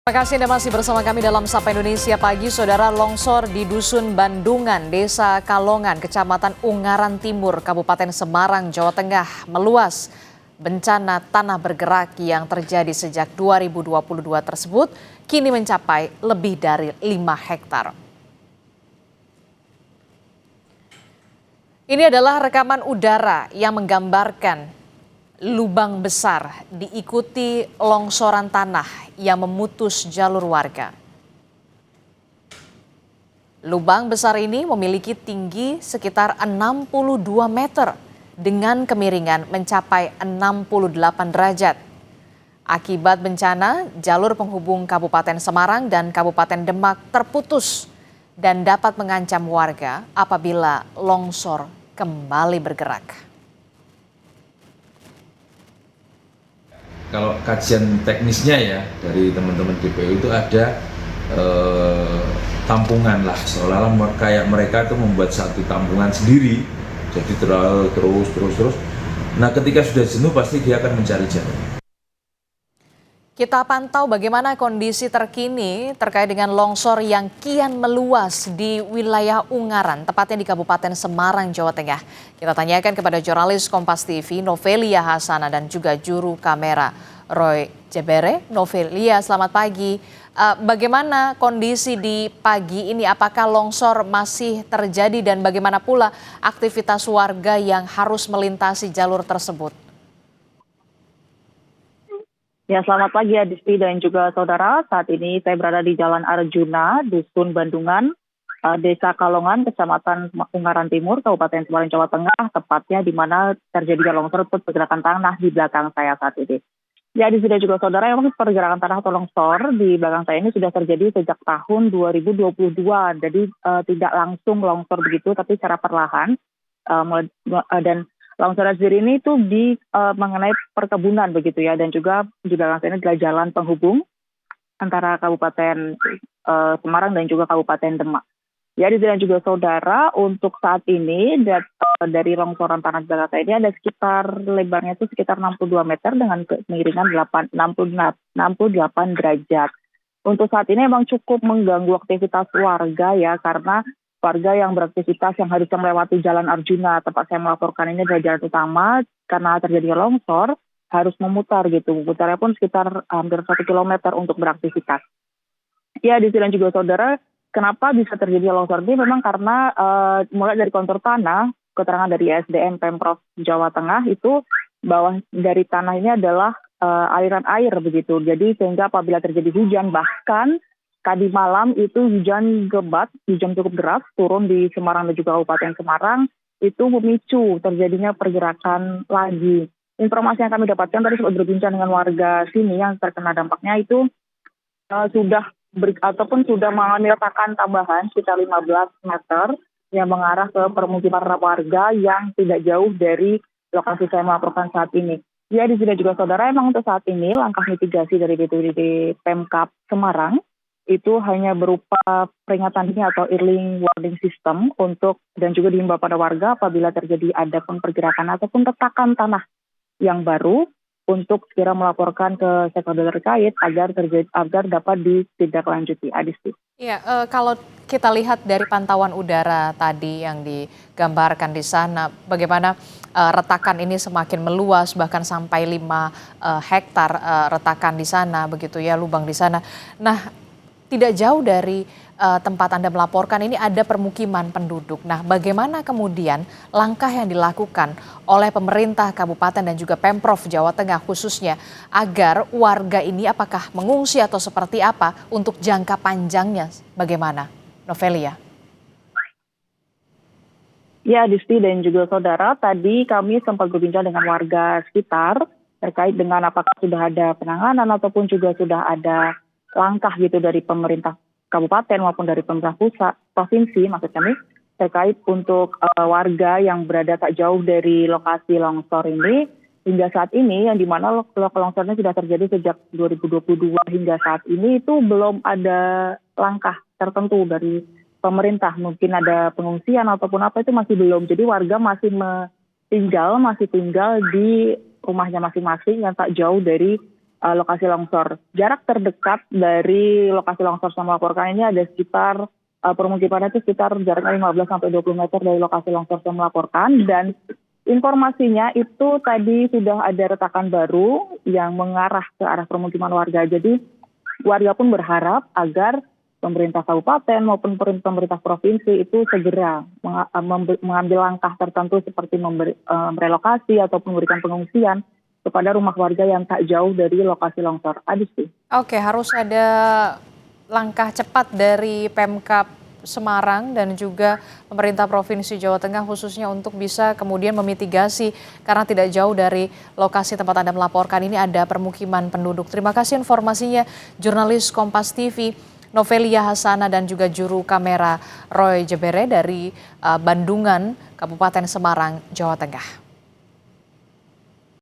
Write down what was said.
Terima kasih Anda masih bersama kami dalam Sapa Indonesia Pagi. Saudara, longsor di Dusun Bandungan, Desa Kalongan, Kecamatan Ungaran Timur, Kabupaten Semarang, Jawa Tengah meluas. Bencana tanah bergerak yang terjadi sejak 2022 tersebut kini mencapai lebih dari 5 hektar. Ini adalah rekaman udara yang menggambarkan lubang besar diikuti longsoran tanah yang memutus jalur warga. Lubang besar ini memiliki tinggi sekitar 62 meter dengan kemiringan mencapai 68 derajat. Akibat bencana, jalur penghubung Kabupaten Semarang dan Kabupaten Demak terputus dan dapat mengancam warga apabila longsor kembali bergerak. Kalau kajian teknisnya ya dari teman-teman DPU itu ada tampungan lah, seolah-olah kayak mereka itu membuat satu tampungan sendiri, jadi terus. Nah, ketika sudah jenuh pasti dia akan mencari jalan. Kita pantau bagaimana kondisi terkini terkait dengan longsor yang kian meluas di wilayah Ungaran, tepatnya di Kabupaten Semarang, Jawa Tengah. Kita tanyakan kepada jurnalis Kompas TV, Novelia Hasana, dan juga juru kamera Roy Jebere. Novelia, selamat pagi. Bagaimana kondisi di pagi ini? Apakah longsor masih terjadi dan bagaimana pula aktivitas warga yang harus melintasi jalur tersebut? Ya, selamat pagi Adisti dan juga saudara. Saat ini saya berada di Jalan Arjuna, Dusun Bandungan, Desa Kalongan, Kecamatan Ungaran Timur, Kabupaten Semarang, Jawa Tengah, tepatnya di mana terjadi longsor pergerakan tanah di belakang saya saat ini. Ya, di sini juga saudara, memang pergerakan tanah atau longsor di belakang saya ini sudah terjadi sejak tahun 2022. Jadi tidak langsung longsor begitu, tapi secara perlahan. Dan longsoran sendiri ini itu mengenai perkebunan begitu ya, dan juga di belakang saya ini adalah jalan penghubung antara Kabupaten Semarang dan juga Kabupaten Demak. Ya, dan juga saudara, untuk saat ini dari longsoran tanah di belakang saya ini ada sekitar lebarnya itu sekitar 62 meter dengan kemiringan 68 derajat. Untuk saat ini memang cukup mengganggu aktivitas warga ya, karena warga yang beraktivitas yang harus melewati Jalan Arjuna, tempat saya melaporkan ini adalah jalan utama, karena terjadi longsor harus memutar gitu. Memutarnya pun sekitar hampir 1 kilometer untuk beraktivitas. Ya, di sini juga saudara, kenapa bisa terjadi longsor ini memang karena mulai dari kontur tanah, keterangan dari SDM Pemprov Jawa Tengah itu bahwa dari tanah ini adalah aliran air begitu. Jadi sehingga apabila terjadi hujan, bahkan tadi malam itu hujan lebat, hujan cukup deras turun di Semarang dan juga Kabupaten Semarang, itu memicu terjadinya pergerakan lagi. Informasi yang kami dapatkan tadi sempat berbincang dengan warga sini yang terkena dampaknya itu sudah mengalami retakan tambahan sekitar 15 meter yang mengarah ke permukiman warga yang tidak jauh dari lokasi saya melaporkan saat ini. Ya, di sini juga saudara, emang untuk saat ini langkah mitigasi dari BPBD Pemkab Semarang itu hanya berupa peringatan dini atau early warning system dan juga dihimbau pada warga apabila terjadi ada pergerakan ataupun retakan tanah yang baru untuk segera melaporkan ke stakeholder terkait agar dapat ditindaklanjuti. Adisti. Ya, kalau kita lihat dari pantauan udara tadi yang digambarkan di sana, bagaimana retakan ini semakin meluas bahkan sampai 5 hektar retakan di sana, begitu ya, lubang di sana. Nah, tidak jauh dari tempat Anda melaporkan ini ada permukiman penduduk. Nah, bagaimana kemudian langkah yang dilakukan oleh pemerintah kabupaten dan juga Pemprov Jawa Tengah khususnya agar warga ini apakah mengungsi atau seperti apa untuk jangka panjangnya? Bagaimana, Novelia? Ya, Disti dan juga saudara, tadi kami sempat berbincang dengan warga sekitar terkait dengan apakah sudah ada penanganan ataupun juga sudah ada langkah gitu dari pemerintah kabupaten maupun dari pemerintah pusat, provinsi maksud kami, terkait untuk warga yang berada tak jauh dari lokasi longsor ini hingga saat ini, yang dimana longsornya sudah terjadi sejak 2022 hingga saat ini, itu belum ada langkah tertentu dari pemerintah. Mungkin ada pengungsian ataupun apa, itu masih belum. Jadi warga masih tinggal di rumahnya masing-masing yang tak jauh dari lokasi longsor. Jarak terdekat dari lokasi longsor saya melaporkan ini ada sekitar permukimannya itu sekitar jaraknya 15 sampai 20 meter dari lokasi longsor saya melaporkan, dan informasinya itu tadi sudah ada retakan baru yang mengarah ke arah permukiman warga. Jadi warga pun berharap agar pemerintah kabupaten maupun pemerintah provinsi itu segera mengambil langkah tertentu seperti merelokasi ataupun memberikan pengungsian kepada rumah warga yang tak jauh dari lokasi longsor. Adisti. Oke, harus ada langkah cepat dari Pemkab Semarang dan juga pemerintah Provinsi Jawa Tengah khususnya untuk bisa kemudian memitigasi, karena tidak jauh dari lokasi tempat Anda melaporkan ini ada permukiman penduduk. Terima kasih informasinya jurnalis Kompas TV Novelia Hasana dan juga juru kamera Roy Jebere dari Bandungan, Kabupaten Semarang, Jawa Tengah.